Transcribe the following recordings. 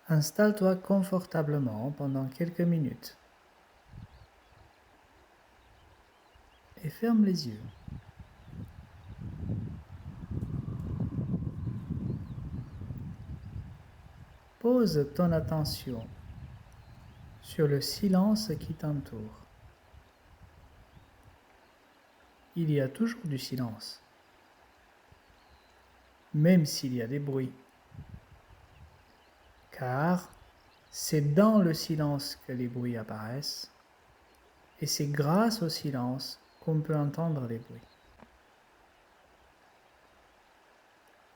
Installe-toi confortablement pendant quelques minutes et ferme les yeux. Pose ton attention sur le silence qui t'entoure. Il y a toujours du silence, même s'il y a des bruits, car c'est dans le silence que les bruits apparaissent et c'est grâce au silence qu'on peut entendre les bruits.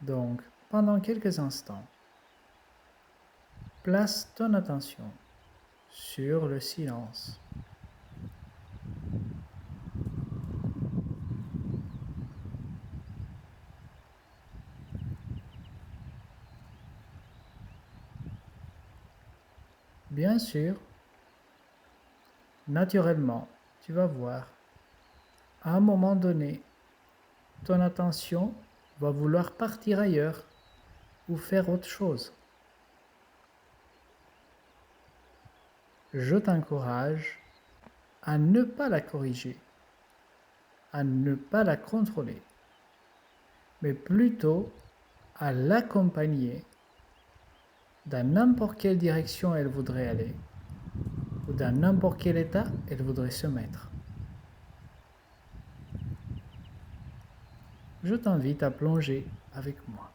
Donc, pendant quelques instants, place ton attention sur le silence. Bien sûr, naturellement, tu vas voir, à un moment donné, ton attention va vouloir partir ailleurs ou faire autre chose. Je t'encourage à ne pas la corriger, à ne pas la contrôler, mais plutôt à l'accompagner dans n'importe quelle direction elle voudrait aller ou dans n'importe quel état elle voudrait se mettre. Je t'invite à plonger avec moi.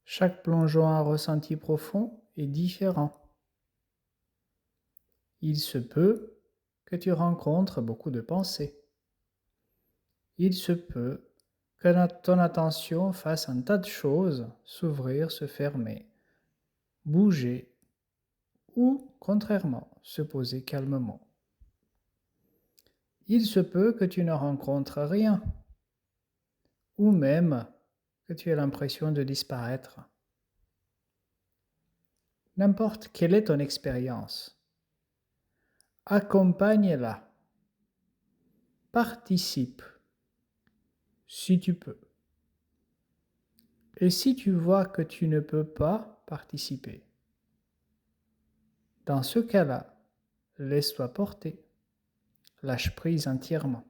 Chaque plongeon à ressenti profond est différent. Il se peut que tu rencontres beaucoup de pensées. Il se peut que ton attention fasse un tas de choses, s'ouvrir, se fermer, bouger ou, contrairement, se poser calmement. Il se peut que tu ne rencontres rien, ou même que tu aies l'impression de disparaître. N'importe quelle est ton expérience, accompagne-la, participe, si tu peux. Et si tu vois que tu ne peux pas participer, dans ce cas-là, laisse-toi porter, lâche prise entièrement.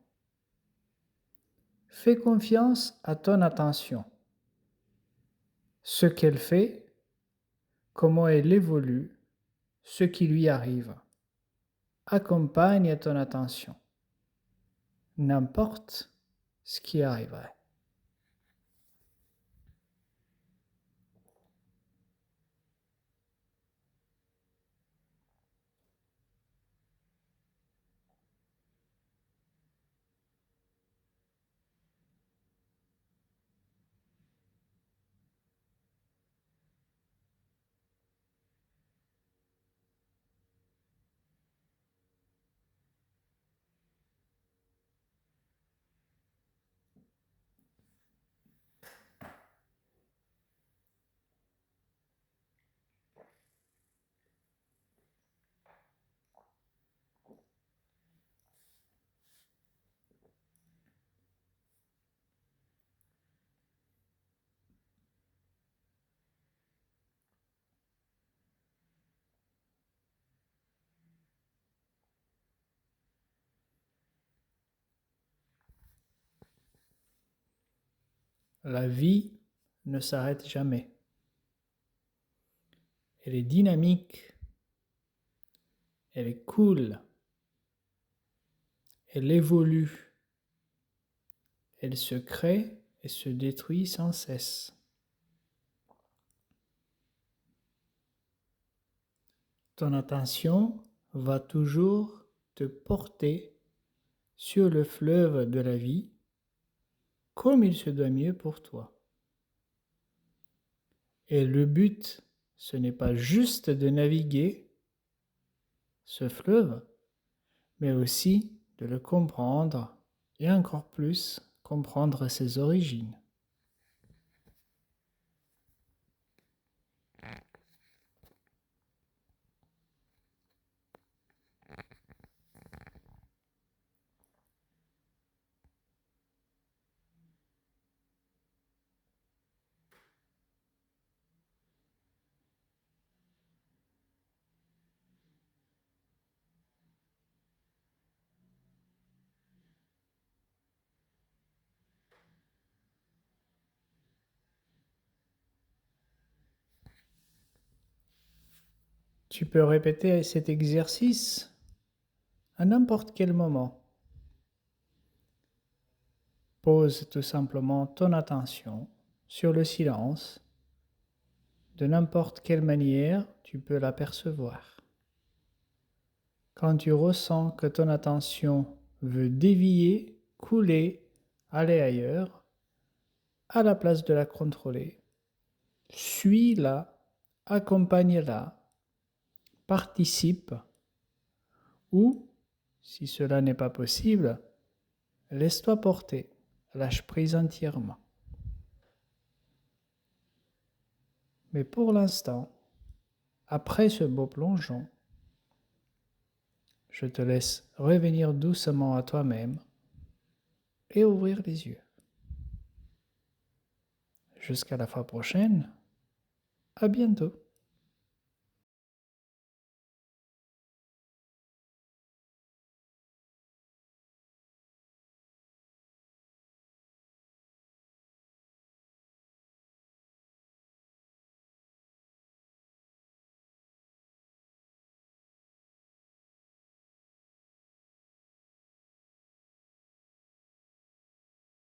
Fais confiance à ton attention, ce qu'elle fait, comment elle évolue, ce qui lui arrive. Accompagne ton attention, n'importe ce qui arriverait. La vie ne s'arrête jamais. Elle est dynamique, elle est cool, elle évolue, elle se crée et se détruit sans cesse. ton attention va toujours te porter sur le fleuve de la vie comme il se doit mieux pour toi. Et le but, ce n'est pas juste de naviguer ce fleuve, mais aussi de le comprendre et encore plus comprendre ses origines. Tu peux répéter cet exercice à n'importe quel moment. Pose tout simplement ton attention sur le silence. De n'importe quelle manière, tu peux l'apercevoir. Quand tu ressens que ton attention veut dévier, couler, aller ailleurs, à la place de la contrôler, suis-la, accompagne-la, participe, ou, si cela n'est pas possible, laisse-toi porter, lâche prise entièrement. Mais pour l'instant, après ce beau plongeon, je te laisse revenir doucement à toi-même et ouvrir les yeux. Jusqu'à la fois prochaine, à bientôt.